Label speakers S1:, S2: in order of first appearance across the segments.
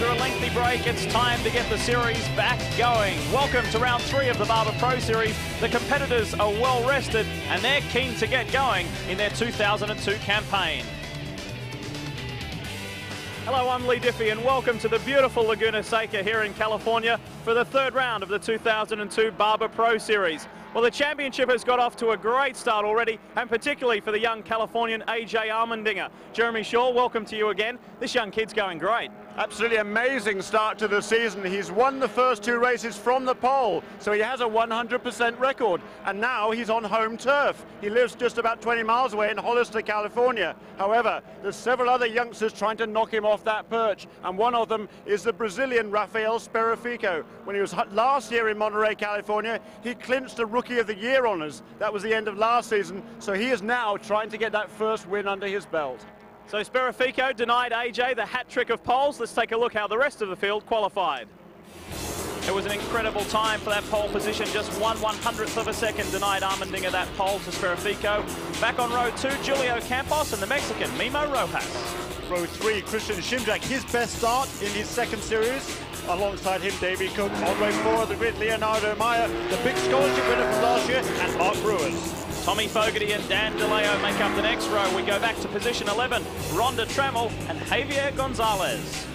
S1: After a lengthy break, it's time to get the series back going. Welcome to round 3 of the Barber Pro Series. The competitors are well rested and they're keen to get going in their 2002 campaign. Hello, I'm Lee Diffie and welcome to the beautiful Laguna Seca here in California for the 3rd round of the 2002 Barber Pro Series. Well, the championship has got off to a great start already, and particularly for the young Californian AJ Allmendinger. Jeremy Shaw, welcome to you again. This young kid's going great.
S2: Absolutely amazing start to the season. He's won the first 2 races from the pole, so he has a 100% record, and now he's on home turf. He lives just about 20 miles away in Hollister, California. However, there's several other youngsters trying to knock him off that perch, and one of them is the Brazilian Rafael Sperafico. When he was last year in Monterey, California, he clinched the Rookie of the Year honors. That was the end of last season, so he is now trying to get that first win under his belt.
S1: So Sperafico denied AJ the hat trick of poles. Let's take a look how the rest of the field qualified. It was an incredible time for that pole position. Just 1/100th of a second denied Allmendinger that pole to Sperafico. Back on row 2, Julio Campos and the Mexican Mimo Rojas.
S2: Row 3, Christian Schimjack, his best start in his 2nd series. Alongside him, Davey Cook. On row 4 of the grid, Leonardo Meyer, the big scholarship winner from last year, and Mark Brewers.
S1: Tommy Fogarty and Dan DeLeo make up the next row. We go back to position 11, Rhonda Trammell and Javier Gonzalez.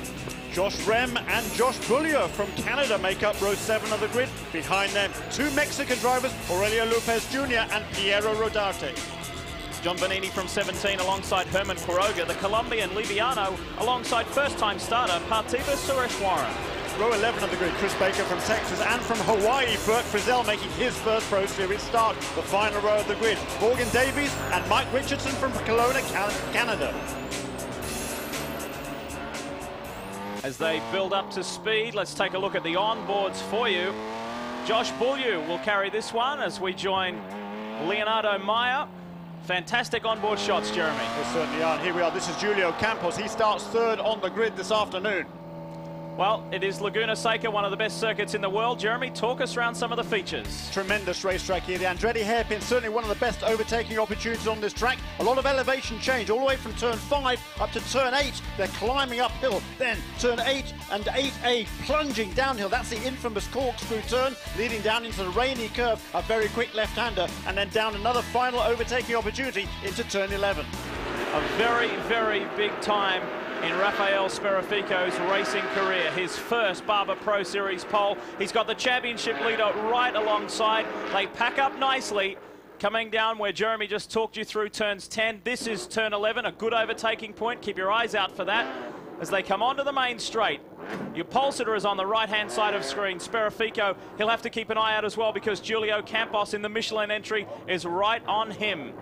S2: Josh Rem and Josh Bullier from Canada make up row 7 of the grid. Behind them, 2 Mexican drivers, Aurelio Lopez Jr. and PIERO RODARTE.
S1: John Bonini from 17 alongside Herman Quiroga, the Colombian Liviano alongside first-time starter Parthiva Sureshwaran.
S2: Row 11 of the grid, Chris Baker from Texas, and from Hawaii, Burt Frizzell making his first Pro Series start. The final row of the grid, Morgan Davies and Mike Richardson from Kelowna, Canada.
S1: As they build up to speed, let's take a look at the onboards for you. Josh Bullier will carry this one as we join Leonardo Meyer. Fantastic onboard shots, Jeremy.
S2: They certainly are. Here we are. This is Julio Campos. He starts 3rd on the grid this afternoon.
S1: Well, it is Laguna Seca, one of the best circuits in the world. Jeremy, talk us around some of the features.
S2: Tremendous racetrack here. The Andretti hairpin, certainly one of the best overtaking opportunities on this track. A lot of elevation change all the way from turn 5 up to turn 8. They're climbing uphill. Then turn 8 and 8A plunging downhill. That's the infamous corkscrew turn leading down into the rainy curve. A very quick left-hander, and then down another final overtaking opportunity into turn 11.
S1: A very, very big time in Rafael Sperafico's racing career. His first Barber Pro Series pole. He's got the championship leader right alongside. They pack up nicely. Coming down where Jeremy just talked you through turns 10. This is turn 11, a good overtaking point. Keep your eyes out for that as they come onto the main straight. Your pole sitter is on the right-hand side of screen. Sperafico, he'll have to keep an eye out as well because Julio Campos in the Michelin entry is right on him.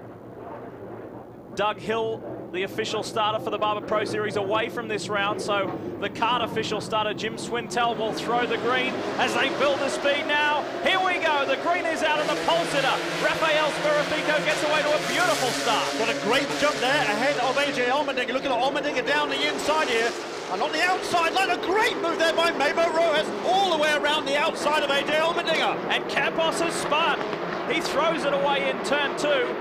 S1: Doug Hill, the official starter for the Barber Pro Series, away from this round, so the kart official starter Jim Swintel will throw the green as they build the speed now. Here we go, the green is out of the pole sitter. Rafael Sperafico gets away to a beautiful start.
S2: Got a great jump there ahead of AJ Allmendinger. Look at Allmendinger down the inside here. And on the outside line, a great move there by Mimo Rojas, all the way around the outside of AJ Allmendinger.
S1: And Campos has spun. He throws it away in turn 2.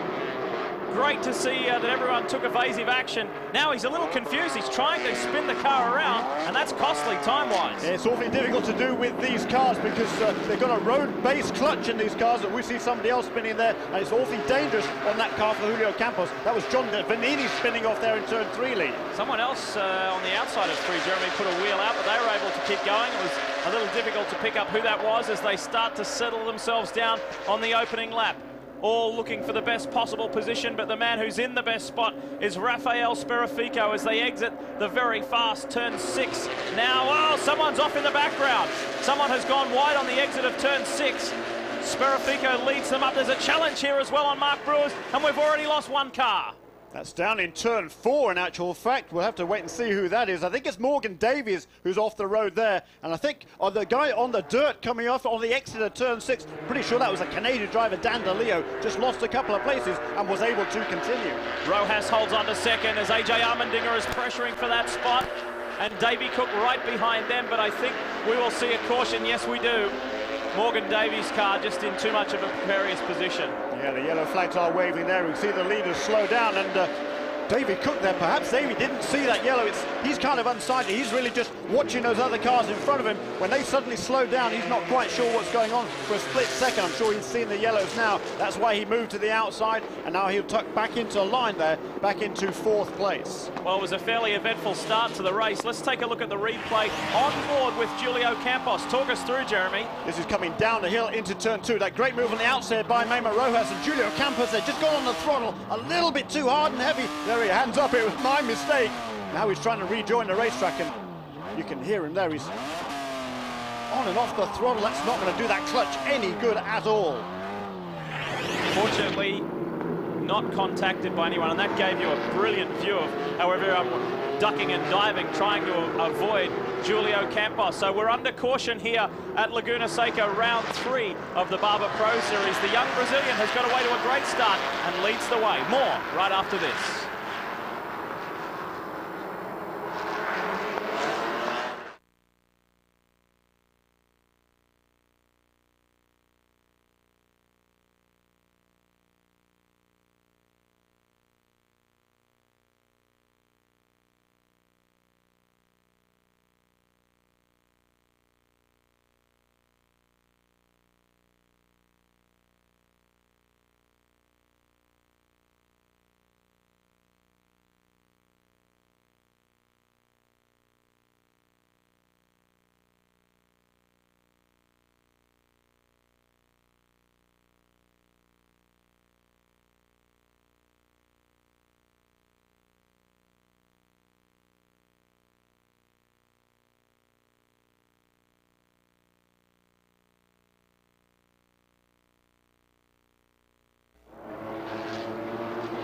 S1: Great to see that everyone took evasive action. Now he's a little confused. He's trying to spin the car around, and that's costly time-wise.
S2: Yeah, it's awfully difficult to do with these cars because they've got a road-based clutch in these cars that we see somebody else spinning there, and it's awfully dangerous on that car for Julio Campos. That was John Vanini spinning off there in turn 3, Lee.
S1: Someone else on the outside of 3, Jeremy, put a wheel out, but they were able to keep going. It was a little difficult to pick up who that was as they start to settle themselves down on the opening lap. All looking for the best possible position, but the man who's in the best spot is Rafael Sperafico as they exit the very fast turn 6. Now, oh, someone's off in the background. Someone has gone wide on the exit of turn 6. Sperafico leads them up. There's a challenge here as well on Mark Brewers, and we've already lost one car.
S2: That's down in turn 4 in actual fact. We'll have to wait and see who that is. I think it's Morgan Davies who's off the road there. And I think the guy on the dirt coming off on the exit of turn 6, pretty sure that was a Canadian driver, Dan DeLeo, just lost a couple of places and was able to continue.
S1: Rojas holds on to second as AJ Allmendinger is pressuring for that spot. And Davey Cook right behind them, but I think we will see a caution. Yes, we do. Morgan Davies' car just in too much of a precarious position.
S2: Yeah, the yellow flags are waving there. We see the leaders slow down, and Davey Cook there. Perhaps Davey didn't see that yellow. He's kind of unsightly. He's really just watching those other cars in front of him. When they suddenly slow down, he's not quite sure what's going on for a split second. I'm sure he's seen the yellows now. That's why he moved to the outside, and now he'll tuck back into a line there, back into 4th place.
S1: Well, it was a fairly eventful start to the race. Let's take a look at the replay on board with Julio Campos. Talk us through, Jeremy.
S2: This is coming down the hill into turn 2. That great move on the outside by Memo Rojas, and Julio Campos there just gone on the throttle a little bit too hard and heavy. There he hands up, it was my mistake. Now he's trying to rejoin the racetrack, and you can hear him there. He's on and off the throttle. That's not going to do that clutch any good at all.
S1: Fortunately, not contacted by anyone, and that gave you a brilliant view of how everyone ducking and diving, trying to avoid Julio Campos. So we're under caution here at Laguna Seca, round 3 of the Barber Pro Series. The young Brazilian has got away to a great start and leads the way. More right after this.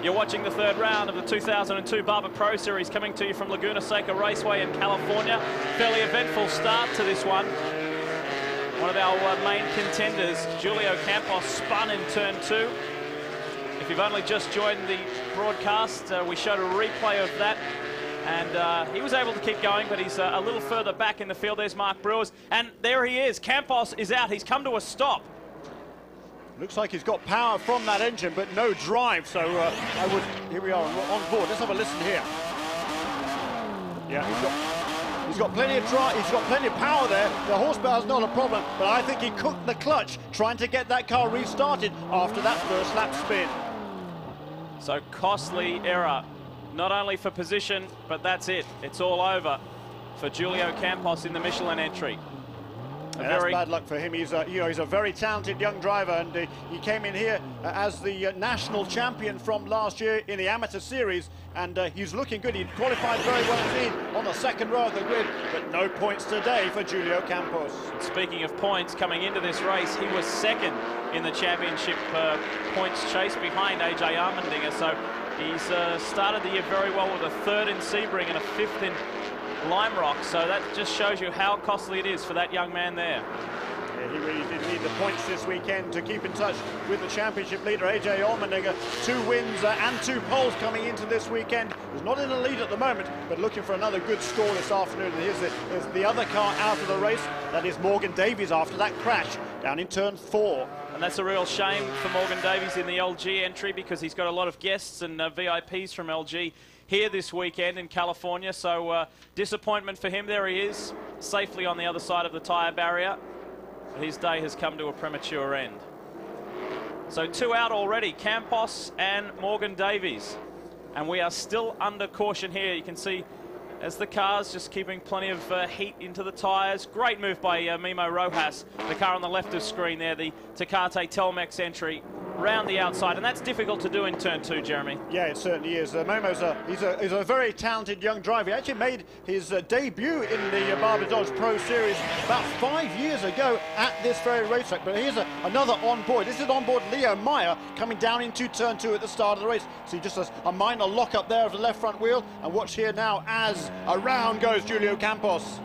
S1: You're watching the 3rd round of the 2002 Barber Pro Series, coming to you from Laguna Seca Raceway in California. Fairly eventful start to this one. One of our main contenders, Julio Campos, spun in turn 2. If you've only just joined the broadcast, we showed a replay of that, and he was able to keep going, but he's a little further back in the field. There's Mark Brewers, and there he is. Campos is out. He's come to a stop.
S2: Looks like he's got power from that engine, but no drive. So here we are on board. Let's have a listen here. Yeah, he's got plenty of drive. He's got plenty of power there. The horsepower's not a problem, but I think he cooked the clutch trying to get that car restarted after that first lap spin.
S1: So costly error, not only for position, but that's it. It's all over for Julio Campos in the Michelin entry.
S2: That's bad luck for him. He's a very talented young driver, and he came in here as the national champion from last year in the amateur series, and he's looking good. He qualified very well indeed on the 2nd row of the grid, but no points today for Julio Campos.
S1: Speaking of points, coming into this race, he was 2nd in the championship points chase behind AJ Allmendinger, so he's started the year very well with a 3rd in Sebring and a 5th in Lime Rock, so that just shows you how costly it is for that young man there.
S2: Yeah, he really did need the points this weekend to keep in touch with the championship leader, AJ Allmendinger. 2 wins and 2 poles coming into this weekend. He's not in the lead at the moment, but looking for another good score this afternoon. And here's the other car out of the race. That is Morgan Davies after that crash down in turn 4.
S1: And that's a real shame for Morgan Davies in the LG entry, because he's got a lot of guests and VIPs from LG here this weekend in California, so disappointment for him. There he is, safely on the other side of the tyre barrier. His day has come to a premature end. So 2 out already, Campos and Morgan Davies. And we are still under caution here. You can see as the car's just keeping plenty of heat into the tyres. Great move by Memo Rojas, the car on the left of screen there, the Tecate Telmex entry, round the outside, and that's difficult to do in turn 2, Jeremy.
S2: Yeah, it certainly is. Memo's he's a very talented young driver. He actually made his debut in the Barber Dodge Pro Series about 5 years ago at this very racetrack. But here's another onboard. This is onboard Leo Meyer coming down into turn 2 at the start of the race. So just a minor lock up there of the left front wheel, and watch here now as around goes Julio Campos.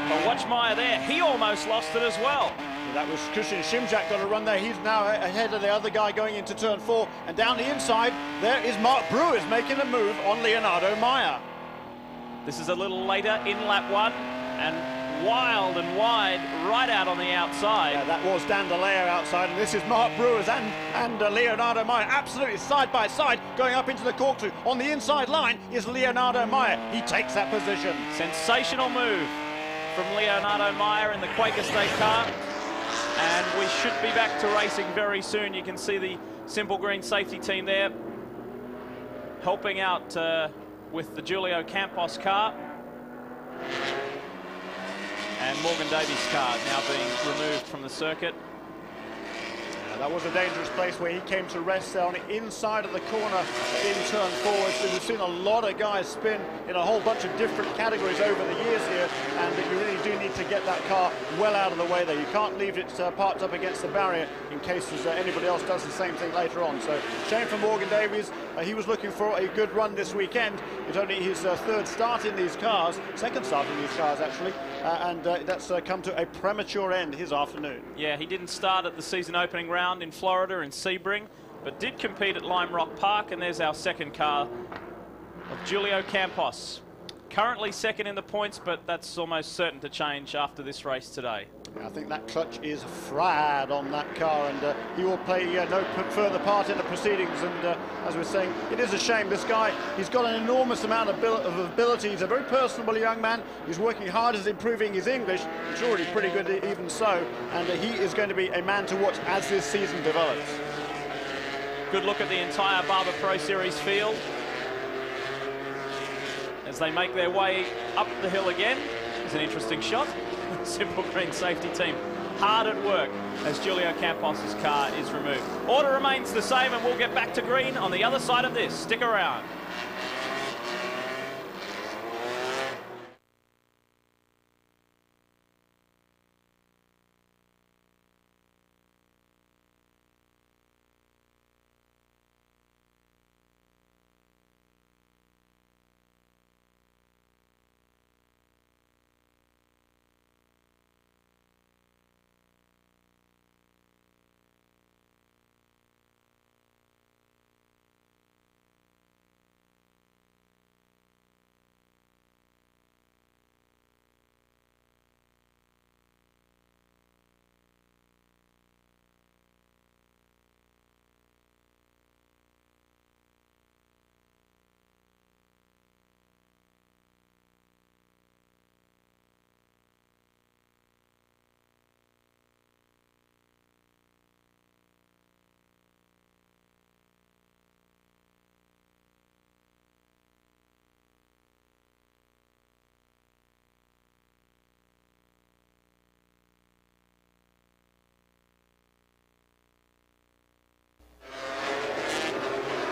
S1: But watch Meyer there. He almost lost it as well.
S2: That was Christian Shimjak got a run there. He's now ahead of the other guy going into turn 4. And down the inside, there is Mark Brewers making a move on Leonardo Meyer.
S1: This is a little later in lap 1. And wild and wide right out on the outside.
S2: Yeah, that was Dan DeLeo outside, and this is Mark Brewers and Leonardo Meyer absolutely side by side going up into the corkscrew. On the inside line is Leonardo Meyer. He takes that position.
S1: Sensational move from Leonardo Meyer in the Quaker State car. And we should be back to racing very soon. You can see the Simple Green safety team there helping out with the Julio Campos car. And Morgan Davies' car now being removed from the circuit.
S2: That was a dangerous place where he came to rest there on the inside of the corner in turn forward. So we've seen a lot of guys spin in a whole bunch of different categories over the years here, and you really do need to get that car well out of the way there. You can't leave it parked up against the barrier in case anybody else does the same thing later on. So shame for Morgan Davies. He was looking for a good run this weekend. It's only his third start in these cars, second start in these cars actually, and that's come to a premature end his afternoon.
S1: Yeah, he didn't start at the season opening round in Florida in Sebring, but did compete at Lime Rock Park, and there's our second car of Julio Campos. Currently second in the points, but that's almost certain to change after this race today.
S2: I think that clutch is fried on that car, and he will play no further part in the proceedings. And as we're saying, it is a shame. This guy, he's got an enormous amount of ability. He's a very personable young man. He's working hard at improving his English. It's already pretty good even so, and he is going to be a man to watch as this season develops.
S1: Good look at the entire Barber Pro Series field as they make their way up the hill again. It's an interesting shot. Simple Green safety team hard at work as Julio Campos' car is removed. Order remains the same, and we'll get back to green on the other side of this. Stick around.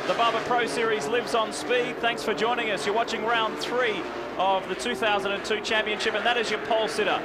S1: The Barber Pro Series lives on speed. Thanks for joining us. You're watching round 3 of the 2002 championship, and that is your pole sitter,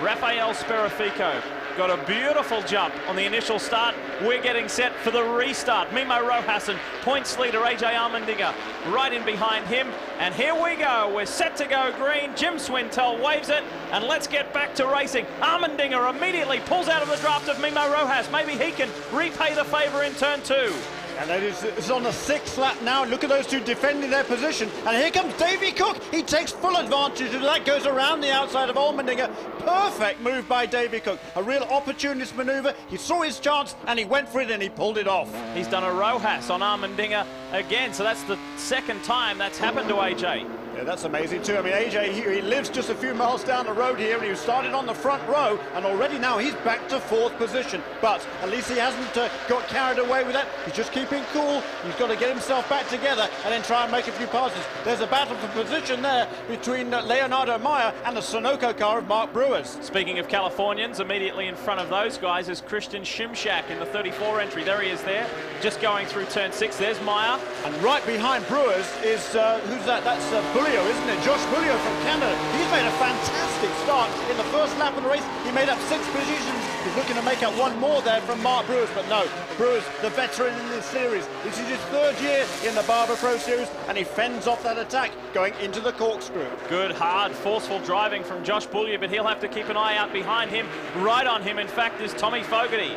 S1: Rafael Sperafico. Got a beautiful jump on the initial start. We're getting set for the restart. Mimo Rojas, points leader AJ Allmendinger right in behind him. And here we go. We're set to go green. Jim Swintel waves it, and let's get back to racing. Allmendinger immediately pulls out of the draft of Mimo Rojas. Maybe he can repay the favor in turn 2.
S2: And that is on the 6th lap now. Look at those two defending their position. And here comes Davy Cook. He takes full advantage of that, goes around the outside of Allmendinger. Perfect move by Davy Cook. A real opportunist maneuver. He saw his chance and he went for it and he pulled it off.
S1: He's done a Rojas on Allmendinger again. So that's the second time that's happened to AJ.
S2: Yeah, that's amazing too. I mean, AJ, he lives just a few miles down the road here, and he started on the front row, and already now he's back to 4th position. But at least he hasn't got carried away with that. He's just keeping cool. He's got to get himself back together and then try and make a few passes. There's a battle for position there between Leonardo Meyer and the Sunoco car of Mark Brewers.
S1: Speaking of Californians, immediately in front of those guys is Christian Shimshak in the 34 entry. There he is there, just going through turn 6. There's Meyer.
S2: And right behind Brewers is, who's that? That's Bulio, isn't it? Josh Bulio from Canada. He's made a fantastic start in the first lap of the race. He made up 6 positions. He's looking to make up one more there from Mark Brewers, but no. Brewers, the veteran in this series. This is his 3rd year in the Barber Pro Series, and he fends off that attack going into the corkscrew.
S1: Good, hard, forceful driving from Josh Bulio, but he'll have to keep an eye out behind him. Right on him, in fact, is Tommy Fogarty.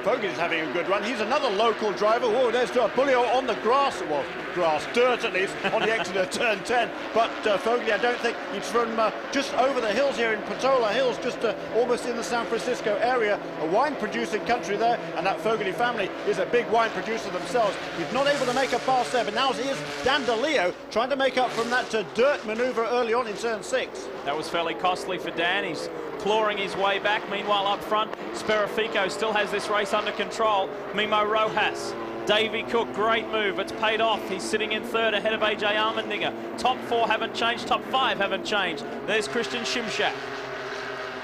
S2: Fogarty's having a good run. He's another local driver. Oh, there's Bulio on the grass. Well, grass, dirt at least, on the exit of turn 10. But Fogarty, I don't think he's from just over the hills here in Patola Hills, just almost in the San Francisco area. A wine-producing country there, and that Fogarty family is a big wine producer themselves. He's not able to make a pass there, but now he is Dan DeLeo trying to make up from that dirt maneuver early on in turn 6.
S1: That was fairly costly for Dan. He's clawing his way back. Meanwhile, up front, Sperrifico still has this race under control. Mimo Rojas, Davy Cook, great move. It's paid off. He's sitting in third ahead of AJ Allmendinger. Top 4 haven't changed. Top 5 haven't changed. There's Christian Shimshak.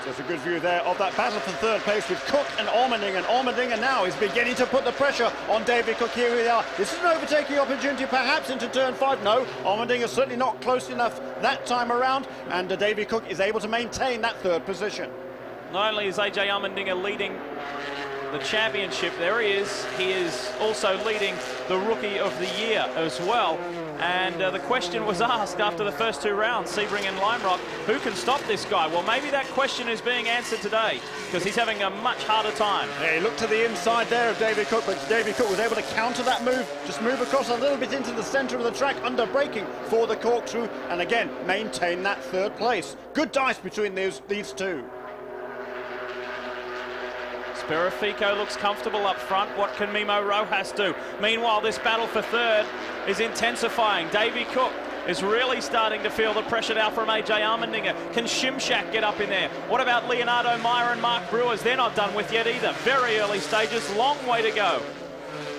S2: There's a good view there of that battle for third place with Cook and Allmendinger. And Allmendinger now is beginning to put the pressure on Davy Cook. Here we are. This is an overtaking opportunity, perhaps into turn 5. No, Allmendinger certainly not close enough that time around. And Davy Cook is able to maintain that third position.
S1: Not only is AJ Allmendinger leading the championship, there he is also leading the Rookie of the Year as well. And the question was asked after the first 2 rounds, Sebring and Lime Rock, who can stop this guy? Well, maybe that question is being answered today, because he's having a much harder time.
S2: Yeah, he looked to the inside there of Davy Cook, but Davy Cook was able to counter that move, just move across a little bit into the center of the track, under braking for the corkscrew, and again, maintain that third place. Good dice between these two.
S1: Sperrifico looks comfortable up front. What can Mimo Rojas do? Meanwhile, this battle for third is intensifying. Davy Cook is really starting to feel the pressure now from AJ Allmendinger. Can Shimshak get up in there? What about Leonardo Meyer and Mark Brewers? They're not done with yet either. Very early stages, long way to go.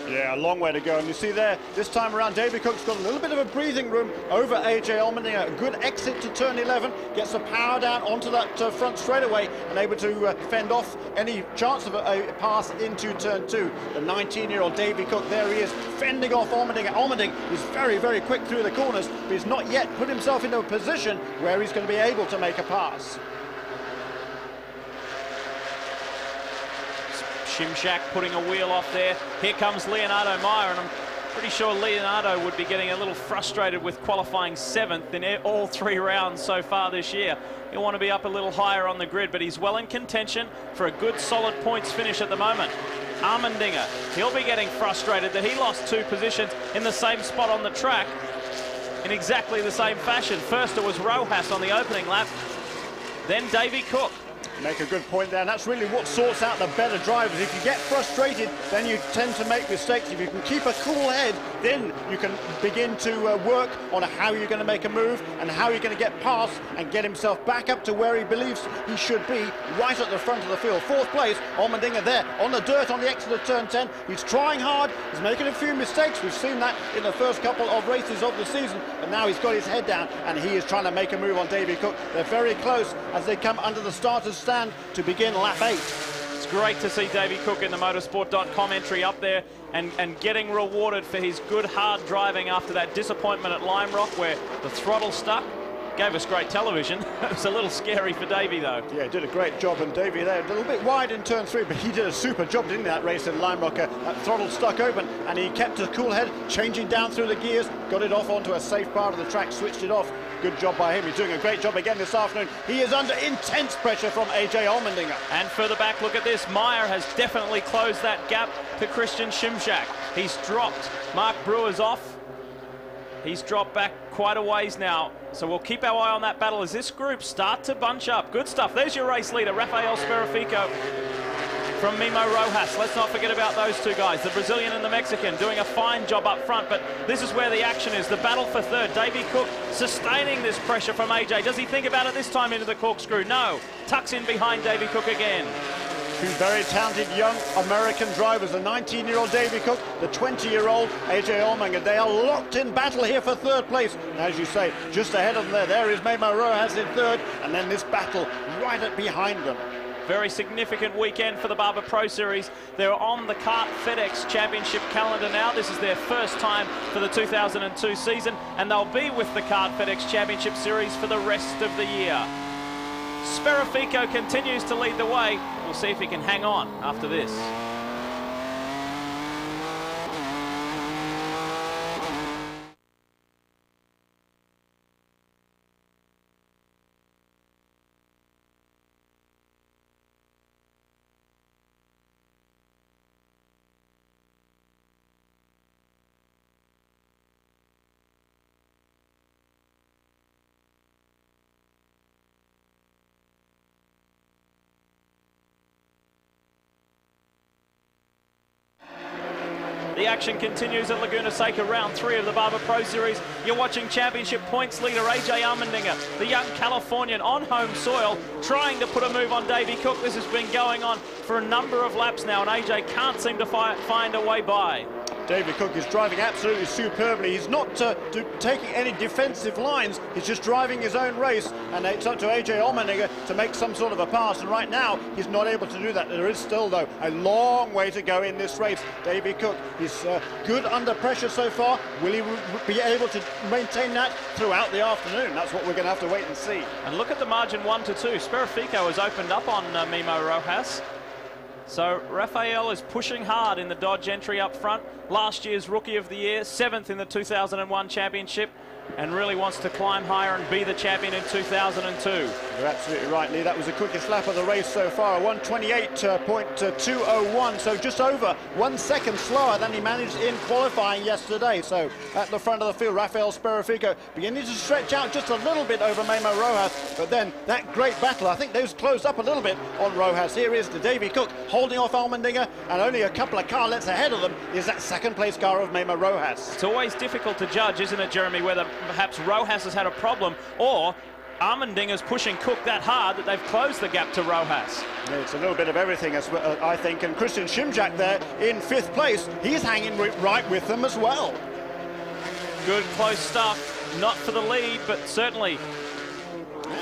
S2: Yeah, a long way to go. And you see there, this time around, Davy Cook's got a little bit of a breathing room over AJ Allmendinger. A good exit to turn 11, gets the power down onto that front straightaway and able to fend off any chance of a pass into turn 2. The 19-year-old Davy Cook, there he is, fending off Allmendinger. Allmendinger is very, very quick through the corners, but he's not yet put himself into a position where he's going to be able to make a pass.
S1: Shimshak putting a wheel off there. Here comes Leonardo Meyer, and I'm pretty sure Leonardo would be getting a little frustrated with qualifying 7th in all 3 rounds so far this year. He'll want to be up a little higher on the grid, but he's well in contention for a good solid points finish at the moment. Allmendinger, he'll be getting frustrated that he lost 2 positions in the same spot on the track in exactly the same fashion. First it was Rojas on the opening lap, then Davy Cook.
S2: Make a good point there, and that's really what sorts out the better drivers. If you get frustrated, then you tend to make mistakes. If you can keep a cool head, then you can begin to work on how you're going to make a move and how you're going to get past and get himself back up to where he believes he should be, right at the front of the field. 4th place, Allmendinger there on the dirt on the exit of turn 10. He's trying hard, he's making a few mistakes. We've seen that in the first couple of races of the season, but now he's got his head down and he is trying to make a move on Davy Cook. They're very close as they come under the starter's stand to begin lap 8.
S1: It's great to see Davy Cook in the motorsport.com entry up there and getting rewarded for his good hard driving after that disappointment at Lime Rock where the throttle stuck. Gave us great television. It was a little scary for Davy though.
S2: Yeah, he did a great job, and Davy there a little bit wide in turn 3, but he did a super job, didn't he, that race in Lime Rock. That throttle stuck open and he kept a cool head, changing down through the gears, got it off onto a safe part of the track, switched it off. Good job by him. He's doing a great job again this afternoon. He is under intense pressure from AJ Allmendinger.
S1: And further back, look at this. Meyer has definitely closed that gap to Christian Shimshak. He's dropped Mark Brewers off. He's dropped back quite a ways now. So we'll keep our eye on that battle as this group start to bunch up. Good stuff. There's your race leader, Rafael Sperrifico from Mimo Rojas. Let's not forget about those 2 guys, the Brazilian and the Mexican, doing a fine job up front, but this is where the action is, the battle for third. Davy Cook sustaining this pressure from AJ. Does he think about it this time into the corkscrew? No. Tucks in behind Davy Cook again.
S2: 2 very talented young American drivers, the 19-year-old Davy Cook, the 20-year-old AJ Allmendinger. They are locked in battle here for third place. And as you say, just ahead of them there is Mimo Rojas in third, and then this battle right up behind them.
S1: Very significant weekend for the Barber Pro Series. They're on the Kart FedEx Championship calendar now. This is their first time for the 2002 season, and they'll be with the Kart FedEx Championship Series for the rest of the year. Sperrifico continues to lead the way. We'll see if he can hang on after this. The action continues at Laguna Seca, round 3 of the Barber Pro Series. You're watching championship points leader AJ Allmendinger, the young Californian on home soil, trying to put a move on Davey Cook. This has been going on for a number of laps now, and AJ can't seem to find a way by.
S2: Davey Cook is driving absolutely superbly. He's not taking any defensive lines. He's just driving his own race, and it's up to AJ Allmendinger to make some sort of a pass. And right now, he's not able to do that. There is still, though, a long way to go in this race. Davey Cook is good under pressure so far. Will he be able to maintain that throughout the afternoon? That's what we're going to have to wait and see.
S1: And look at the margin 1-2. Sperrifico has opened up on Memo Rojas. So Rafael is pushing hard in the Dodge entry up front. Last year's Rookie of the Year, 7th in the 2001 championship, and really wants to climb higher and be the champion in 2002.
S2: You're absolutely right, Lee. That was the quickest lap of the race so far, 1:28.201, so just over 1 second slower than he managed in qualifying yesterday. So at the front of the field, Rafael Sperrifico beginning to stretch out just a little bit over Memo Rojas, but then that great battle, I think those closed up a little bit on Rojas. Here is the Davey Cook holding off Allmendinger, and only a couple of car lengths ahead of them is that second place car of Memo Rojas.
S1: It's always difficult to judge, isn't it, Jeremy, whether perhaps Rojas has had a problem or Allmendinger's pushing Cook that hard that they've closed the gap to Rojas.
S2: Yeah, it's a little bit of everything, I think, and Christian Szymczak there in 5th place. He's hanging right with them as well.
S1: Good close stuff, not for the lead, but certainly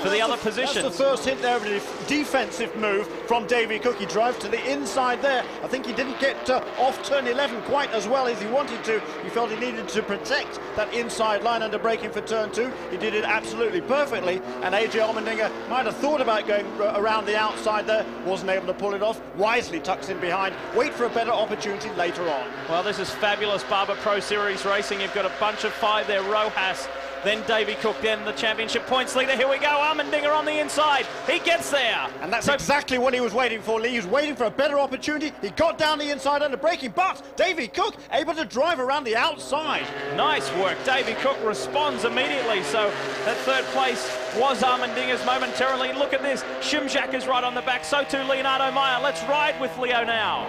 S1: for the other positions.
S2: That's the first hint there of a defensive move from Davey Cook. He drives to the inside there. I think he didn't get off turn 11 quite as well as he wanted to. He felt he needed to protect that inside line under braking for turn 2. He did it absolutely perfectly, and AJ Allmendinger might have thought about going around the outside there, wasn't able to pull it off. Wisely tucks in behind, wait for a better opportunity later on.
S1: Well, this is fabulous Barber Pro Series racing. You've got a bunch of 5 there, Rojas, then Davey Cook, then the championship points leader. Here we go, Allmendinger on the inside. He gets there.
S2: And that's exactly what he was waiting for, Lee. He was waiting for a better opportunity. He got down the inside under braking, but Davey Cook able to drive around the outside.
S1: Nice work. Davey Cook responds immediately. So that 3rd place was Allmendinger's momentarily. Look at this. Szymczak is right on the back. So too Leonardo Meyer. Let's ride with Leo now.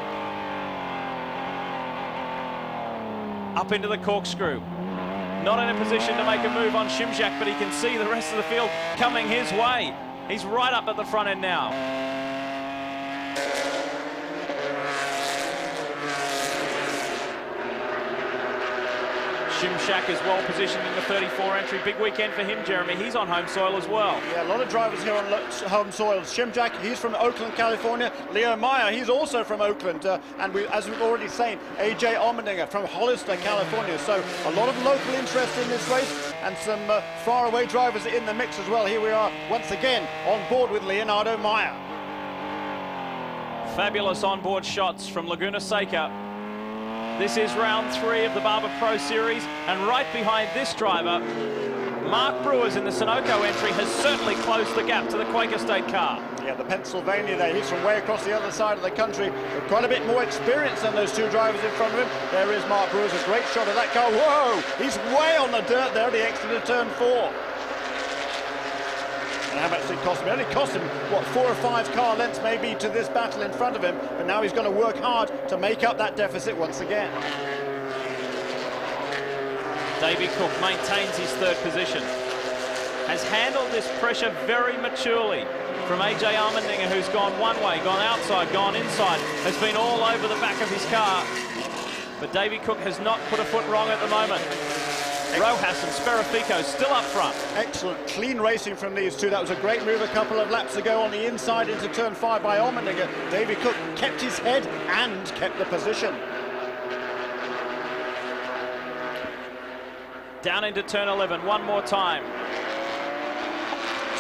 S1: Up into the corkscrew. Not in a position to make a move on Szymczak, but he can see the rest of the field coming his way. He's right up at the front end now. Szymczak is well positioned in the 34 entry. Big weekend for him, Jeremy. He's on home soil as well.
S2: Yeah, a lot of drivers here on home soil. Szymczak, he's from Oakland, California. Leo Meyer, he's also from Oakland. And as we've already seen, AJ Allmendinger from Hollister, California. So a lot of local interest in this race, and some faraway drivers in the mix as well. Here we are once again on board with Leonardo Meyer.
S1: Fabulous onboard shots from Laguna Seca. This is round 3 of the Barber Pro Series, and right behind this driver, Mark Brewers in the Sunoco entry has certainly closed the gap to the Quaker State car.
S2: Yeah, the Pennsylvania there, he's from way across the other side of the country, with quite a bit more experience than those 2 drivers in front of him. There is Mark Brewers, a great shot of that car. Whoa, he's way on the dirt there, the exit of turn 4. And how much did it cost him? It only cost him, what, 4 or 5 car lengths maybe to this battle in front of him, but now he's going to work hard to make up that deficit once again.
S1: Davey Cook maintains his 3rd position. Has handled this pressure very maturely from AJ Allmendinger, who's gone one way, gone outside, gone inside, has been all over the back of his car. But Davey Cook has not put a foot wrong at the moment. Rojas and Sperrifico still up front.
S2: Excellent, clean racing from these 2. That was a great move a couple of laps ago on the inside into turn 5 by Allmendinger. Davey Cook kept his head and kept the position.
S1: Down into turn 11, one more time.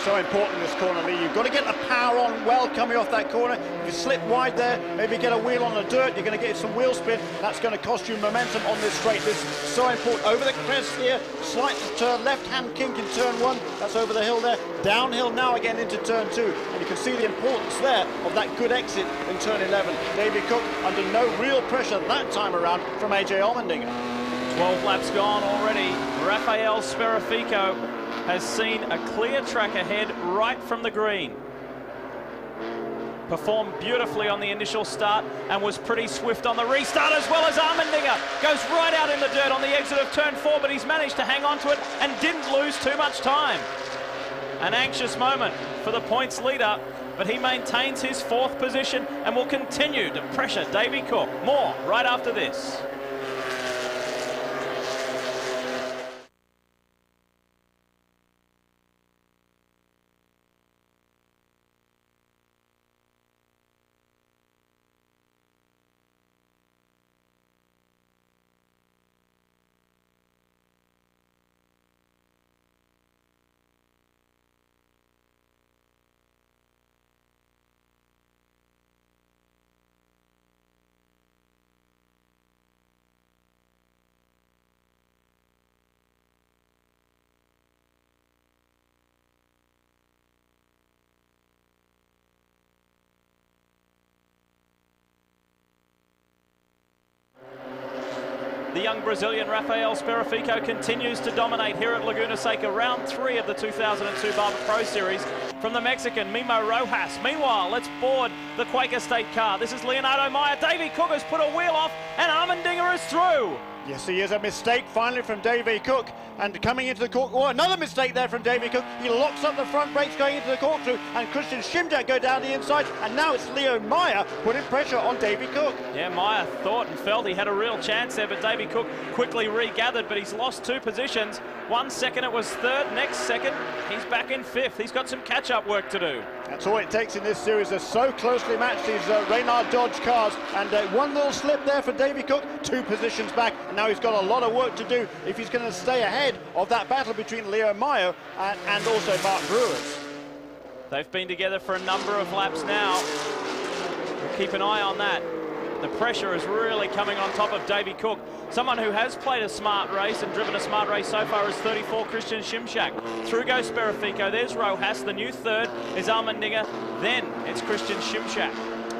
S2: So important this corner, Lee. You've got to get the power on well coming off that corner. If you slip wide there, maybe get a wheel on the dirt, you're going to get some wheel spin. That's going to cost you momentum on this straight. This is so important. Over the crest here, slight turn, left-hand kink in turn 1. That's over the hill there. Downhill now again into turn 2. And you can see the importance there of that good exit in turn 11. Davey Cook under no real pressure that time around from AJ Allmendinger.
S1: 12 laps gone already. Rafael Sperrifico has seen a clear track ahead right from the green. performed beautifully on the initial start and was pretty swift on the restart, as well as Allmendinger goes right out in the dirt on the exit of turn 4, but he's managed to hang on to it and didn't lose too much time. An anxious moment for the points leader, but he maintains his 4th position and will continue to pressure Davy Cook. More right after this. The young Brazilian Rafael Sperafico continues to dominate here at Laguna Seca, round 3 of the 2002 Barber Pro Series. From the Mexican, Mimo Rojas. Meanwhile, let's board the Quaker State car. This is Leonardo Meyer. Davy Cook has put a wheel off, and Allmendinger is through.
S2: Yes, he is. A mistake finally from Davy Cook, and coming into the cork. Oh, another mistake there from Davy Cook. He locks up the front brakes going into the corkscrew, and Christian Schimjack go down the inside, and now it's Leo Meyer putting pressure on Davy Cook.
S1: Yeah, Meyer thought and felt he had a real chance there, but Davy Cook quickly regathered, but he's lost 2 positions. 1 second it was 3rd, next second he's back in 5th. He's got some catch-up work to do.
S2: That's all it takes in this series. They're so closely matched, these Reynard Dodge cars, and one little slip there for Davy Cook, 2 positions back, and now he's got a lot of work to do if he's going to stay ahead of that battle between Leo Meyer and also Mark Brewers.
S1: They've been together for a number of laps now. We'll keep an eye on that. The pressure is really coming on top of Davy Cook. Someone who has played a smart race and driven a smart race so far is 34, Christian Schimschak. Through goes Sperafico. There's Rojas. The new 3rd is Allmendinger. Then it's Christian Schimschak.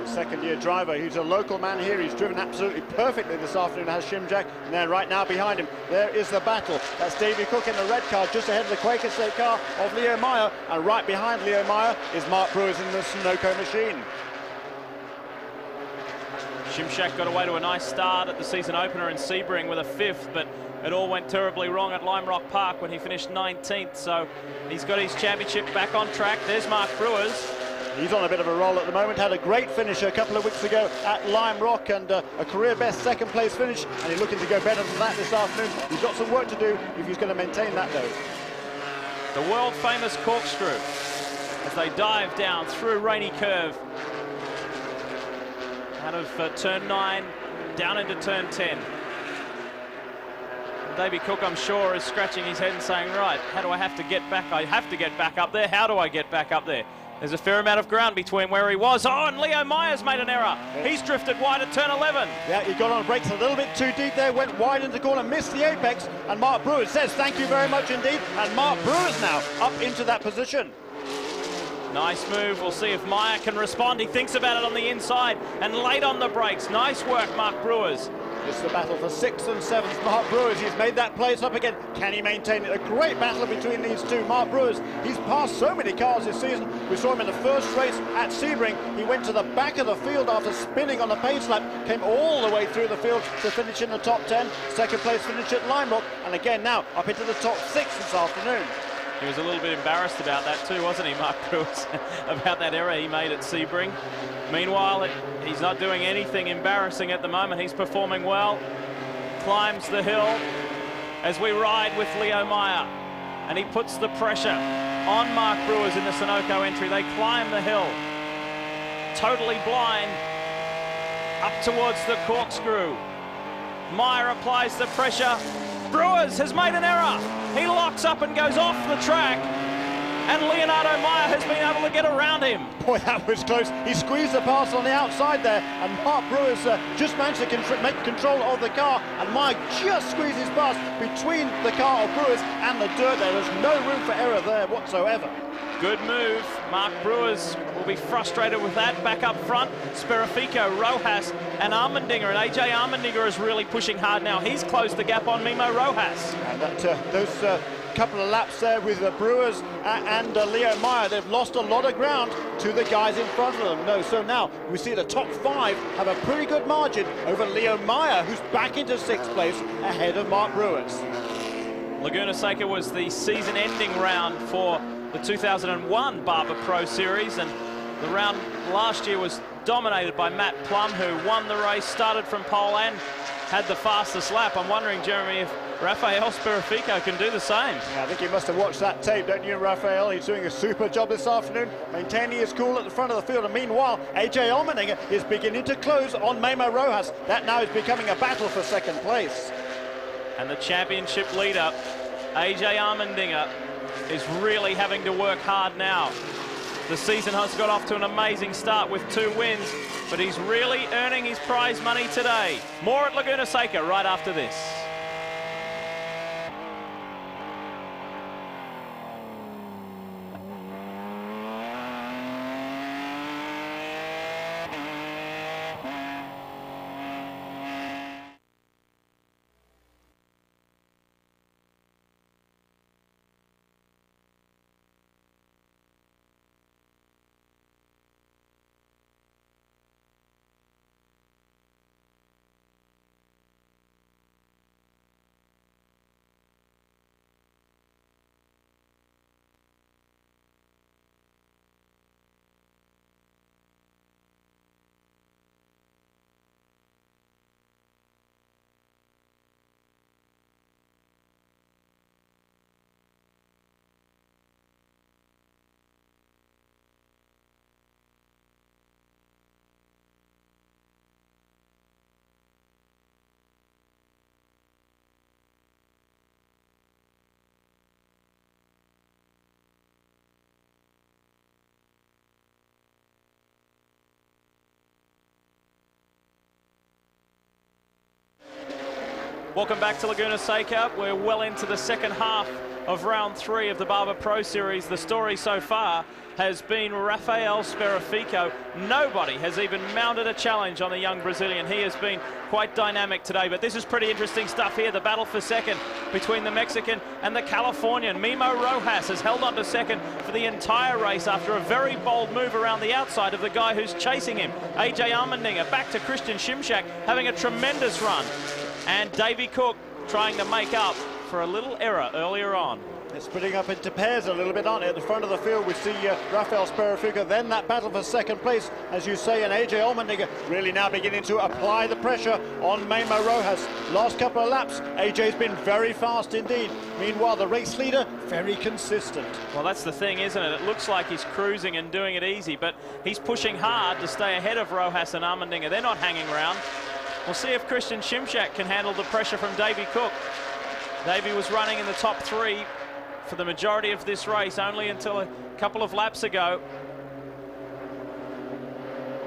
S2: Second-year driver. He's a local man here. He's driven absolutely perfectly this afternoon, has Schimjack. And then right now behind him, there is the battle. That's Davy Cook in the red car, just ahead of the Quaker State car of Leo Meyer. And right behind Leo Meyer is Mark Brewers in the Sunoco machine.
S1: Schimschak got away to a nice start at the season opener in Sebring with a 5th, but it all went terribly wrong at Lime Rock Park when he finished 19th. So he's got his championship back on track. There's Mark Brewers.
S2: He's on a bit of a roll at the moment. Had a great finish a couple of weeks ago at Lime Rock, and a career best 2nd place finish, and he's looking to go better than that this afternoon. He's got some work to do if he's going to maintain that though.
S1: The world famous corkscrew as they dive down through Rainy Curve out of turn 9 down into turn 10. Davy Cook, I'm sure, is scratching his head and saying, right, how do I have to get back? I have to get back up there. How do I get back up there? There's a fair amount of ground between where he was. Oh, and Leo Meyer's made an error. He's drifted wide at turn 11.
S2: Yeah, he got on the brakes a little bit too deep there, went wide into the corner, missed the apex, and Mark Brewers says thank you very much indeed, and Mark Brewers now up into that position.
S1: Nice move. We'll see if Meyer can respond. He thinks about it on the inside and late on the brakes. Nice work, Mark Brewers.
S2: It's the battle for 6th and 7th. Mark Brewers, he's made that place up again. Can he maintain it? A great battle between these two. Mark Brewers, he's passed so many cars this season. We saw him in the first race at Sebring. He went to the back of the field after spinning on the pace lap, came all the way through the field to finish in the top 10. 2nd place finish at Lime Rock, and again now up into the top 6 this afternoon.
S1: He was a little bit embarrassed about that too, wasn't he, Mark Brewers, about that error he made at Sebring. Meanwhile, he's not doing anything embarrassing at the moment. He's performing well. Climbs the hill as we ride with Leo Meyer. And he puts the pressure on Mark Brewers in the Sunoco entry. They climb the hill. Totally blind. Up towards the corkscrew. Meyer applies the pressure. Brewers has made an error. He locks up and goes off the track. And Leonardo Meyer has been able to get around him. Boy,
S2: that was close. He squeezed the pass on the outside there, and Mark Brewers just managed to make control of the car, and Meyer just squeezed his pass between the car of Brewers and the dirt there. There's no room for error there whatsoever. Good move. Mark Brewers will be frustrated with that. Back up front, Sperafico, Rojas, and Allmendinger. And AJ Allmendinger is really pushing hard now. He's closed the gap on Mimo Rojas. And that, those couple of laps there with the Brewers and Leo Meyer. They've lost a lot of ground to the guys in front of them. No, so now we see the top 5 have a pretty good margin over Leo Meyer, who's back into 6th place ahead of Mark Brewers.
S1: Laguna Seca was the season-ending round for the 2001 Barber Pro Series, and the round last year was dominated by Matt Plum, who won the race, started from pole and had the fastest lap. I'm wondering, Jeremy, if Rafael Sperafico can do the same.
S2: Yeah, I think you must have watched that tape, don't you, Rafael? He's doing a super job this afternoon, maintaining his cool at the front of the field. And meanwhile, AJ Allmendinger is beginning to close on Memo Rojas. That now is becoming a battle for 2nd place.
S1: And the championship leader, AJ Allmendinger, is really having to work hard now. The season has got off to an amazing start with 2 wins, but he's really earning his prize money today. More at Laguna Seca right after this. Welcome back to Laguna Seca. We're well into the second half of round 3 of the Barber Pro Series. The story so far has been Rafael Sperafico. Nobody has even mounted a challenge on the young Brazilian. He has been quite dynamic today, but this is pretty interesting stuff here. The battle for 2nd between the Mexican and the Californian. Memo Rojas has held on to 2nd for the entire race after a very bold move around the outside of the guy who's chasing him. AJ Allmendinger back to Christian Szymczak, having a tremendous run. And Davy Cook trying to make up for a little error earlier on.
S2: It's splitting up into pairs a little bit, aren't it? At the front of the field, we see Rafael Sperafico, then that battle for 2nd place, as you say, and AJ Allmendinger really now beginning to apply the pressure on Memo Rojas. Last couple of laps, AJ's been very fast indeed. Meanwhile, the race leader, very consistent.
S1: Well, that's the thing, isn't it? It looks like he's cruising and doing it easy, but he's pushing hard to stay ahead of Rojas and Allmendinger. They're not hanging around. We'll see if Christian Szymczak can handle the pressure from Davy Cook. Davy was running in the top 3 for the majority of this race, only until a couple of laps ago.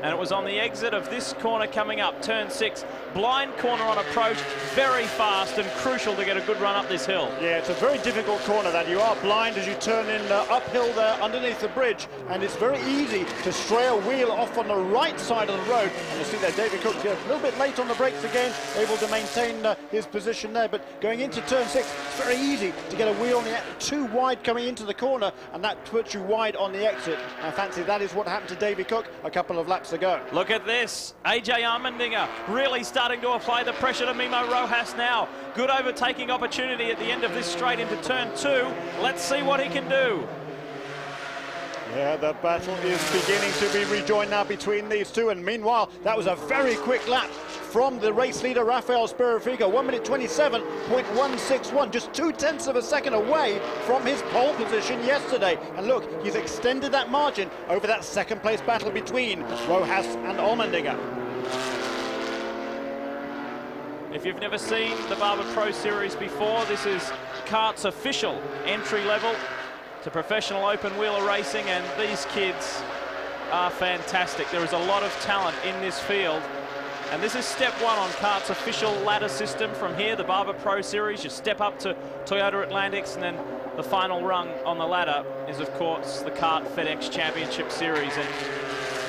S1: And it was on the exit of this corner coming up, turn 6, blind corner on approach, very fast and crucial to get a good run up this hill.
S2: Yeah, it's a very difficult corner that you are blind as you turn in uphill there underneath the bridge, and it's very easy to stray a wheel off on the right side of the road. And you see there, David Cook a little bit late on the brakes again, able to maintain his position there, but going into turn 6, it's very easy to get a wheel on the too wide coming into the corner, and that puts you wide on the exit. I fancy that is what happened to David Cook a couple of laps ago.
S1: Look at this, AJ Allmendinger really starting to apply the pressure to Memo Rojas now. Good overtaking opportunity at the end of this straight into turn 2. Let's see what he can do.
S2: Yeah, the battle is beginning to be rejoined now between these two, and meanwhile, that was a very quick lap from the race leader, Rafael Sperafico. 1:27.161, just 0.2 of a second away from his pole position yesterday. And look, he's extended that margin over that 2nd place battle between Rojas and Allmendinger.
S1: If you've never seen the Barber Pro Series before, this is kart's official entry level to professional open wheeler racing, and these kids are fantastic. There is a lot of talent in this field, and this is step 1 on kart's official ladder system. From here, the Barber Pro Series, you step up to Toyota Atlantics, and then the final rung on the ladder is, of course, the Kart FedEx Championship Series, and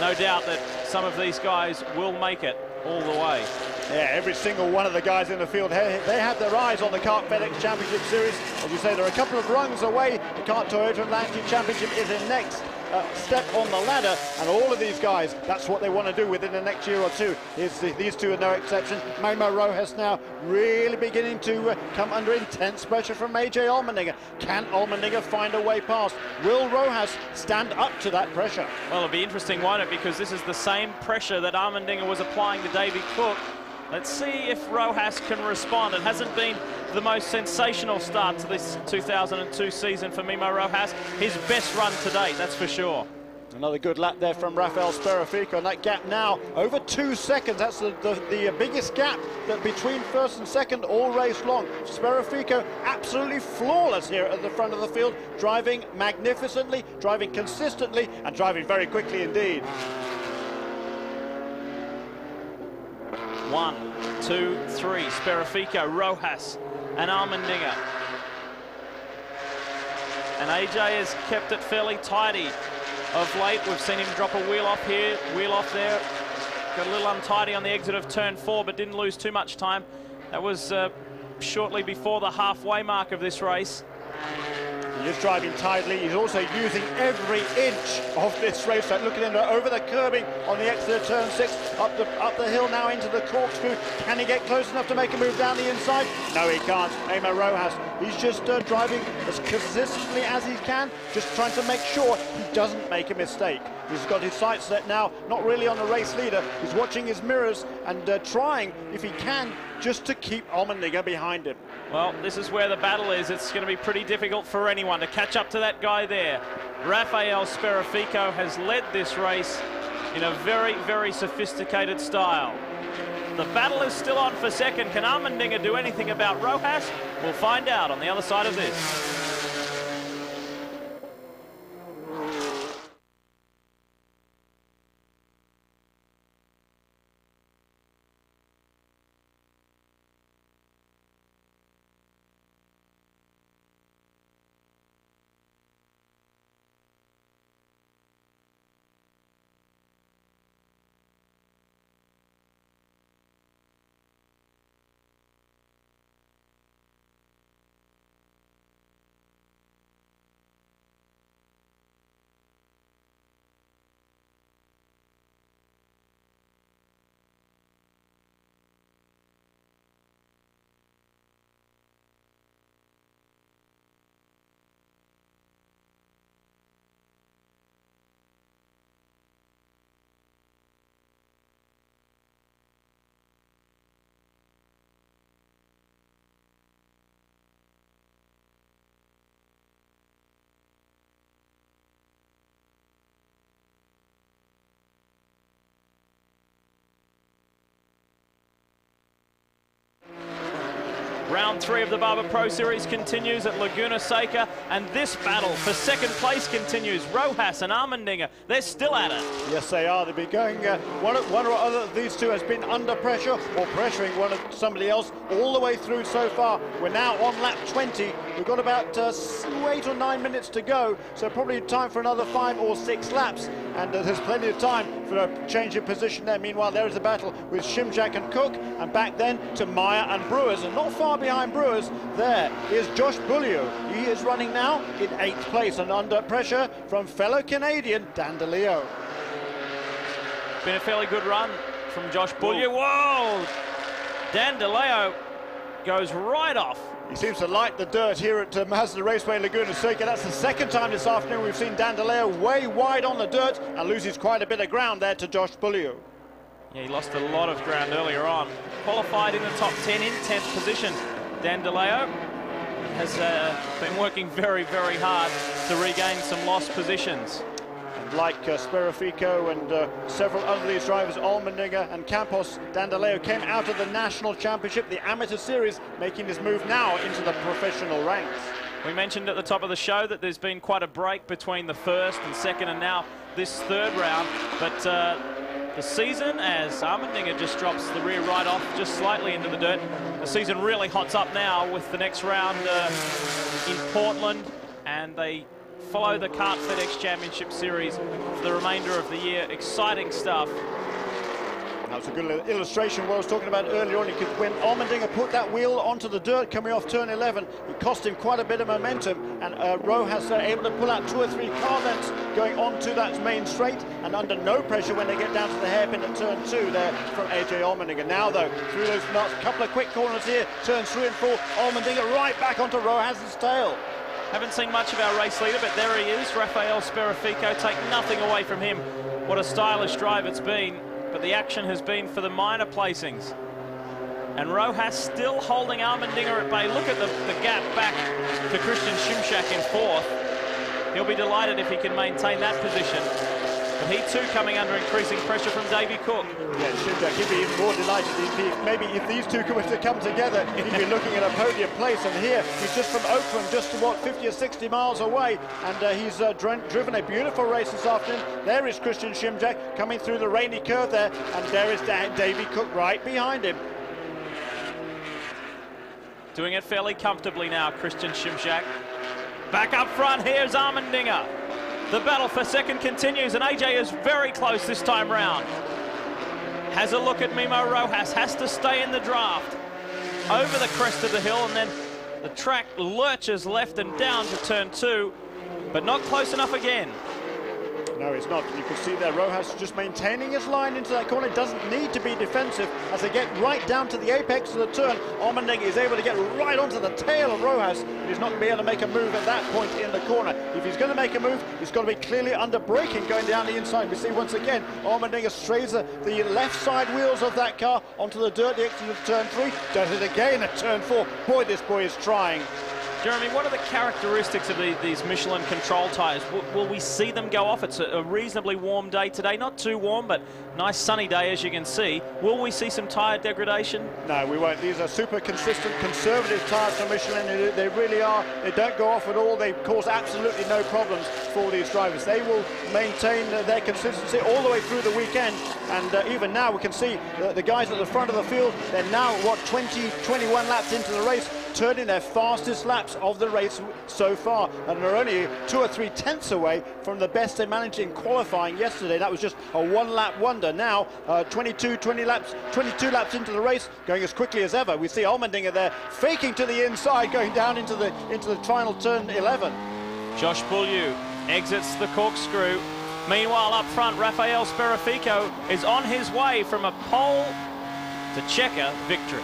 S1: no doubt that some of these guys will make it all the way.
S2: Yeah, every single one of the guys in the field, they have their eyes on the Kart FedEx Championship Series. As you say, they're a couple of rungs away. The Kart Toyota Atlantic Championship is in next step on the ladder, and all of these guys, that's what they want to do within the next year or two. These two are no exception. Memo Rojas now really beginning to come under intense pressure from AJ Allmendinger. Can Allmendinger find a way past? Will Rojas stand up to that pressure?
S1: Well, it'll be interesting, won't it? Because this is the same pressure that Allmendinger was applying to Davy Cook. Let's see if Rojas can respond. It hasn't been the most sensational start to this 2002 season for Memo Rojas. His best run to date, that's for sure.
S2: Another good lap there from Rafael Sperafico, and that gap now over 2 seconds. That's the biggest gap that between first and second all race long. Sperafico absolutely flawless here at the front of the field, driving magnificently, driving consistently, and driving very quickly indeed.
S1: 1, 2, 3, Sperafico, Rojas and Allmendinger. And AJ has kept it fairly tidy of late. We've seen him drop a wheel off here, wheel off there. Got a little untidy on the exit of turn 4, but didn't lose too much time. That was shortly before the halfway mark of this race.
S2: He's driving tidily. He's also using every inch of this race. Like looking over the curbing on the exit of turn 6, up the hill now into the corkscrew. Can he get close enough to make a move down the inside? No, he can't. Memo Rojas, he's just driving as consistently as he can, just trying to make sure he doesn't make a mistake. He's got his sights set now, not really on the race leader. He's watching his mirrors and trying, if he can, just to keep Allmendinger behind him.
S1: Well, this is where the battle is. It's going to be pretty difficult for anyone to catch up to that guy there. Rafael Sperafico has led this race in a very, very sophisticated style. The battle is still on for second. Can Allmendinger do anything about Rojas? We'll find out on the other side of this. Round 3 of the Barber Pro Series continues at Laguna SECA, and this battle for second place continues. Rojas and Allmendinger, they're still at it.
S2: Yes, they are. They've been going, one or other of these two has been under pressure or pressuring somebody else all the way through so far. We're now on lap 20. We've got about 8 or 9 minutes to go, so probably time for another 5 or 6 laps, and there's plenty of time for a change of position there. Meanwhile, there is a battle with Shimjak and Cook, and back then to Meyer and Brewers, and not far behind Brewers, there is Josh Beaulieu. He is running now in 8th place and under pressure from fellow Canadian Dan DeLeo.
S1: Been a fairly good run from Josh Beaulieu. Whoa! Dan DeLeo goes right off.
S2: He seems to like the dirt here at MAZDA Raceway Laguna SECA. That's the second time this afternoon we've seen Dan DeLeo way wide on the dirt and loses quite a bit of ground there to Josh Beaulieu.
S1: Yeah, he lost a lot of ground earlier on. Qualified in the top 10 in 10th position. Dan DeLeo has been working very, very hard to regain some lost positions.
S2: And like Sperafico and several other of these drivers, Allmendinger and Campos, Dan DeLeo came out of the National Championship, the Amateur Series, making his move now into the professional ranks.
S1: We mentioned at the top of the show that there's been quite a break between the first and second and now this third round, but the season, as Allmendinger just drops the rear right off just slightly into the dirt, the season really hots up now with the next round in Portland, and they follow the Kart FedEx Championship Series for the remainder of the year. Exciting stuff.
S2: That was a good illustration what I was talking about earlier on. When Allmendinger put that wheel onto the dirt coming off turn 11, it cost him quite a bit of momentum, and Rojas able to pull out 2 or 3 car lengths going onto that main straight, and under no pressure when they get down to the hairpin at turn 2 there from AJ Allmendinger. Now though, through those last couple of quick corners here, turns 3 and 4, Allmendinger right back onto Rojas's tail.
S1: Haven't seen much of our race leader, but there he is, Rafael Sperrifico. Take nothing away from him. What a stylish drive it's been, but the action has been for the minor placings. And Rojas still holding Allmendinger at bay. Look at the gap back to Christian Schimschak in 4th. He'll be delighted if he can maintain that position. But he too coming under increasing pressure from Davy Cook.
S2: Yeah, Schimschak, he'd be even more delighted. Maybe if these two were to come together, he'd be looking at a podium place. And here, he's just from Oakland, just what, 50 or 60 miles away. And he's driven a beautiful race this afternoon. There is Christian Schimschak coming through the rainy curve there. And there is Davy Cook right behind him.
S1: Doing it fairly comfortably now, Christian Schimschak. Back up front, here's Allmendinger. The battle for second continues, and AJ is very close this time round. Has a look at Mimo Rojas, has to stay in the draft. Over the crest of the hill, and then the track lurches left and down to turn 2, but not close enough again.
S2: No, it's not. You can see there, Rojas just maintaining his line into that corner. Doesn't need to be defensive as they get right down to the apex of the turn. Allmendinger is able to get right onto the tail of Rojas. He's not going to be able to make a move at that point in the corner. If he's going to make a move, he's got to be clearly under braking going down the inside. We see once again, Allmendinger strays the left side wheels of that car onto the dirt, the exit of turn 3. Does it again at turn 4. Boy, this boy is trying.
S1: Jeremy, what are the characteristics of these Michelin control tyres? Will we see them go off? It's a reasonably warm day today, not too warm, but nice sunny day as you can see. Will we see some tyre degradation?
S2: No, we won't. These are super consistent, conservative tyres from Michelin. They really are. They don't go off at all. They cause absolutely no problems for these drivers. They will maintain their consistency all the way through the weekend. And even now we can see the guys at the front of the field, they're now, what, 20, 21 laps into the race, turning their fastest laps of the race so far, and are only 2 or 3 tenths away from the best they managed in qualifying yesterday. That was just a 1-lap wonder. Now 22 laps into the race, going as quickly as ever. We see Allmendinger there faking to the inside, going down into the final turn 11.
S1: Josh Beaulieu exits the corkscrew. Meanwhile, up front, Rafael Sperrifico is on his way from a pole to checker victory.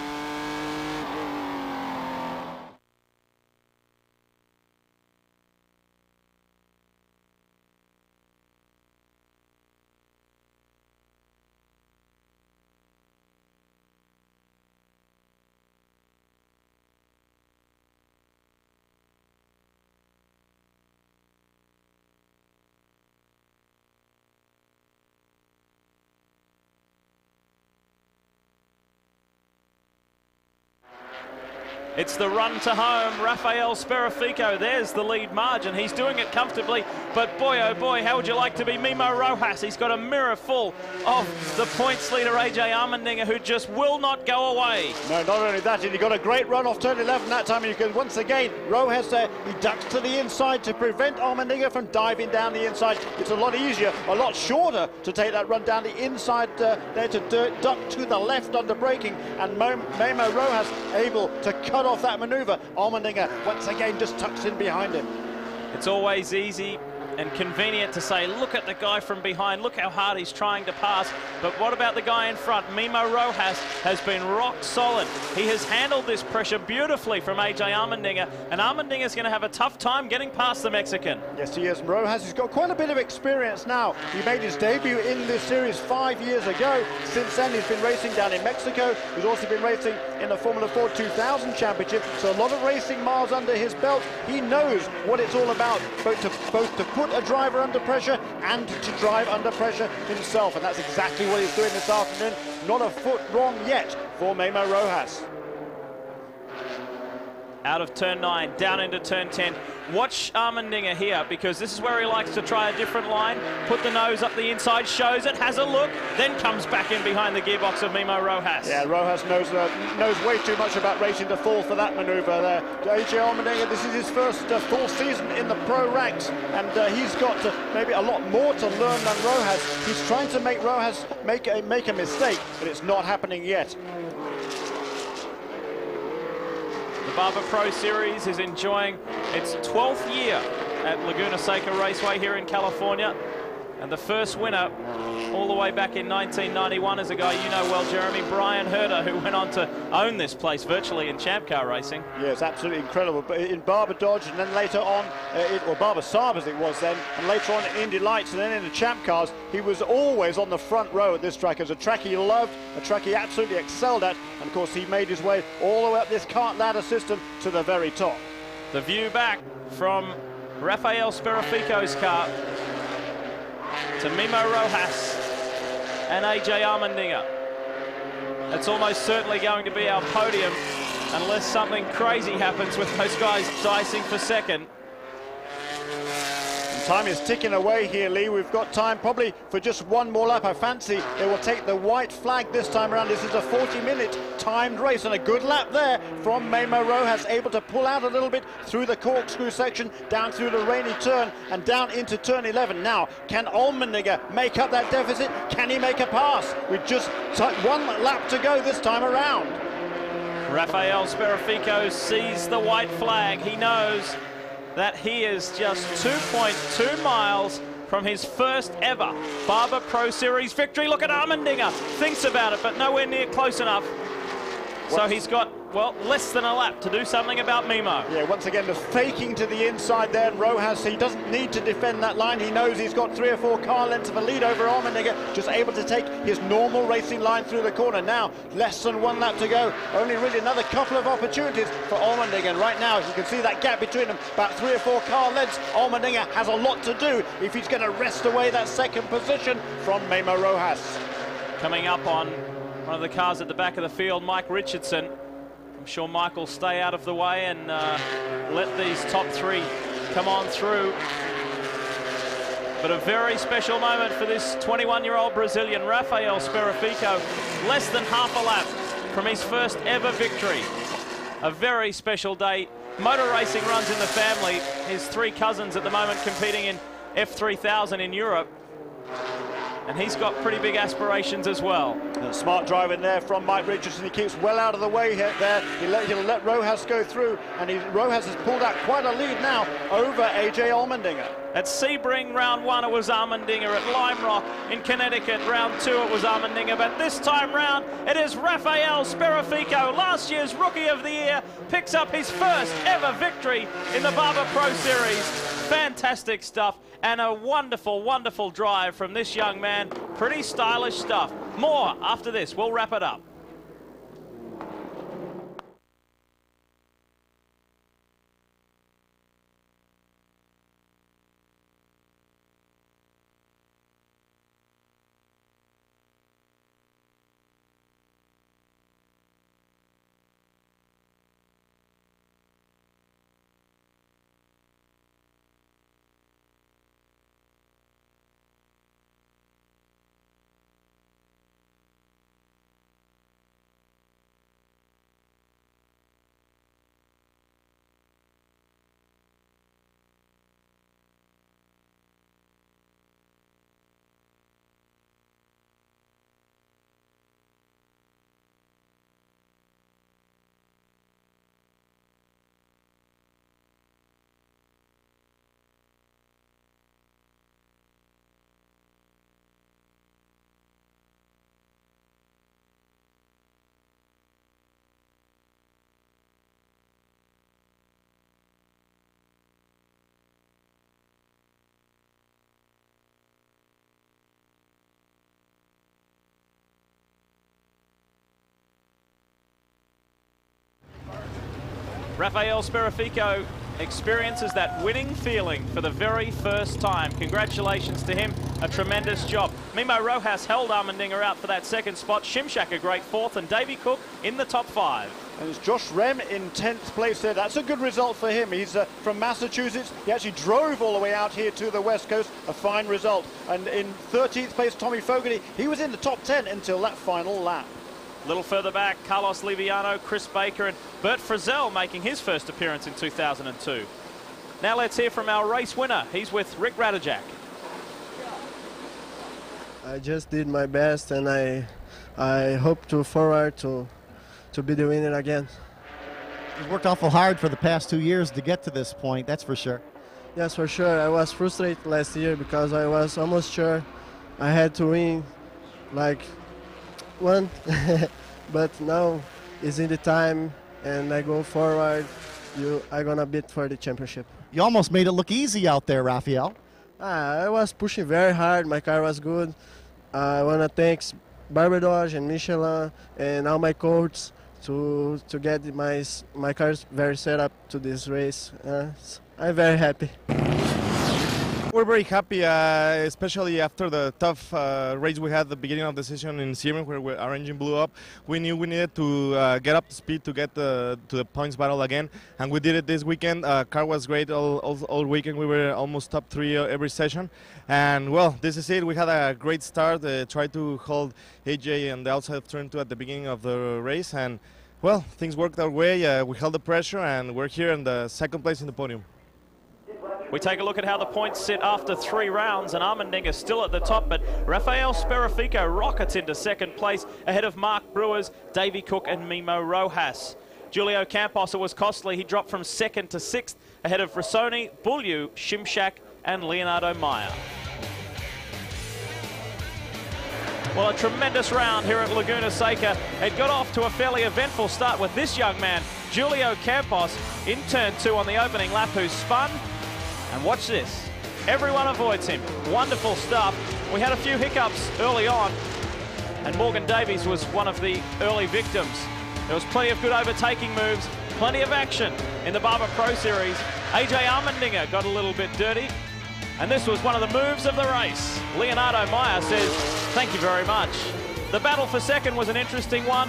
S1: It's the run to home, Rafael Sperrifico. There's the lead margin. He's doing it comfortably, but boy, oh boy, how would you like to be Mimo Rojas? He's got a mirror full of the points leader, AJ Allmendinger, who just will not go away. No,
S2: not only that, he got a great run off turn 11 that time. You can once again, Rojas there, he ducks to the inside to prevent Allmendinger from diving down the inside. It's a lot easier, a lot shorter to take that run down the inside there to duck to the left under braking, and Mimo Rojas able to cut off that maneuver. Allmendinger once again just tucks in behind him.
S1: It's always easy and convenient to say, look at the guy from behind, look how hard he's trying to pass. But what about the guy in front? Mimo Rojas has been rock solid. He has handled this pressure beautifully from AJ Allmendinger, and Allmendinger's going to have a tough time getting past the Mexican.
S2: Yes, he is. Rojas has got quite a bit of experience now. He made his debut in this series 5 years ago. Since then, he's been racing down in Mexico. He's also been racing in the Formula 4 2000 Championship, so a lot of racing miles under his belt. He knows what it's all about, both to put a driver under pressure and to drive under pressure himself, and that's exactly what he's doing this afternoon. Not a foot wrong yet for Mimo Rojas.
S1: out of turn 9, down into turn 10. Watch Allmendinger here, because this is where he likes to try a different line, put the nose up the inside, shows it, has a look, then comes back in behind the gearbox of Mimo Rojas.
S2: Yeah, Rojas knows way too much about racing to fall for that manoeuvre there. AJ Allmendinger, this is his first full season in the pro ranks, and he's got maybe a lot more to learn than Rojas. He's trying to make Rojas make a mistake, but it's not happening yet.
S1: The Barber Pro Series is enjoying its 12th year at Laguna Seca Raceway here in California. And the first winner all the way back in 1991 is a guy you know well, Jeremy, Brian Herder, who went on to own this place virtually in Champ Car racing.
S2: Yeah, it's absolutely incredible. But in Barber Dodge, and then later on, or Barber Saab as it was then, and later on in Indy Lights, and then in the Champ Cars, he was always on the front row at this track. It was a track he loved, a track he absolutely excelled at, and of course he made his way all the way up this kart ladder system to the very top.
S1: The view back from Rafael Sperafico's car to Mimo Rojas and AJ Allmendinger. It's almost certainly going to be our podium unless something crazy happens with those guys dicing for second.
S2: Time is ticking away here, Lee. We've got time probably for just one more lap. I fancy they will take the white flag this time around. This is a 40-minute timed race, and a good lap there from Mimo Rojas, able to pull out a little bit through the corkscrew section, down through the rainy turn, and down into turn 11. Now, can Allmendinger make up that deficit? Can he make a pass? With just one lap to go this time around.
S1: Rafael Sperafico sees the white flag. He knows that he is just 2.2 miles from his first ever Barber Pro Series victory. Look at Allmendinger, thinks about it, but nowhere near close enough. So he's got, well, less than a lap to do something about Mimo.
S2: Yeah, once again, the faking to the inside there, and Rojas, he doesn't need to defend that line. He knows he's got 3 or 4 car lengths of a lead over Allmendinger, just able to take his normal racing line through the corner. Now, less than 1 lap to go. Only really another couple of opportunities for Allmendinger. And right now, you can see that gap between them, about 3 or 4 car lengths. Allmendinger has a lot to do if he's going to wrest away that second position from Mimo Rojas.
S1: Coming up on one of the cars at the back of the field, Mike Richardson. I'm sure Mike will stay out of the way and let these top 3 come on through. But a very special moment for this 21-year-old Brazilian, Rafael Sperafico, less than half a lap from his first ever victory. A very special day. Motor racing runs in the family. His 3 cousins at the moment competing in F3000 in Europe. And he's got pretty big aspirations as well.
S2: And smart driving there from Mike Richardson. He keeps well out of the way here. He'll let Rojas go through, and Rojas has pulled out quite a lead now over AJ Allmendinger.
S1: At Sebring, round 1, it was Allmendinger. At Lime Rock in Connecticut, round 2, it was Allmendinger. But this time round, it is Rafael Sperafico, last year's Rookie of the Year, picks up his first ever victory in the Barber Pro Series. Fantastic stuff, and a wonderful, wonderful drive from this young man. Pretty stylish stuff. More after this. We'll wrap it up. Rafael Sperafico experiences that winning feeling for the very first time. Congratulations to him, a tremendous job. Mimo Rojas held Allmendinger out for that second spot. Shimshak a great 4th, and Davey Cook in the top 5.
S2: And it's Josh Rem in 10th place there. That's a good result for him. He's from Massachusetts. He actually drove all the way out here to the West Coast. A fine result. And in 13th place, Tommy Fogarty. He was in the top 10 until that final lap.
S1: A little further back, Carlos Liviano, Chris Baker, and Bert Frizzell making his first appearance in 2002. Now let's hear from our race winner. He's with Rick Radajak.
S3: I just did my best, and I hope to forward to be the winner again.
S4: You've worked awful hard for the past 2 years to get to this point, that's for sure.
S3: Yes, for sure. I was frustrated last year because I was almost sure I had to win like one, but now is in the time, and I go forward. I'm gonna bid for the championship.
S4: You almost made it look easy out there, Rafael.
S3: I was pushing very hard. My car was good. I wanna thank Barber Dodge and Michelin and all my coaches to get my cars very set up to this race. I'm very happy.
S5: We're very happy, especially after the tough race we had at the beginning of the season in Sebring, where our engine blew up. We knew we needed to get up to speed to get to the points battle again, and we did it this weekend. Car was great all weekend. We were almost top 3 every session, and well, this is it. We had a great start. Tried to hold AJ on the outside of turn 2 at the beginning of the race, and well, things worked our way. We held the pressure, and we're here in the 2nd place in the podium.
S1: We take a look at how the points sit after 3 rounds, and Armendinger still at the top, but Rafael Sperafico rockets into 2nd place ahead of Mark Brewers, Davey Cook and Mimo Rojas. Julio Campos, it was costly. He dropped from 2nd to 6th ahead of Rossoni, Bulyu, Shimshak and Leonardo Meyer. Well, a tremendous round here at Laguna Seca. It got off to a fairly eventful start with this young man, Julio Campos, in turn 2 on the opening lap, who spun. And watch this. Everyone avoids him. Wonderful stuff. We had a few hiccups early on, and Morgan Davies was one of the early victims. There was plenty of good overtaking moves, plenty of action in the Barber Pro Series. AJ Armendinger got a little bit dirty, and this was one of the moves of the race. Leonardo Meyer says, thank you very much. The battle for 2nd was an interesting one,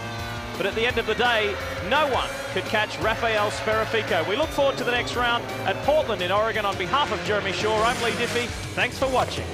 S1: but at the end of the day, no one could catch Rafael Sperafico. We look forward to the next round at Portland in Oregon. On behalf of Jeremy Shaw, I'm Lee Diffie. Thanks for watching.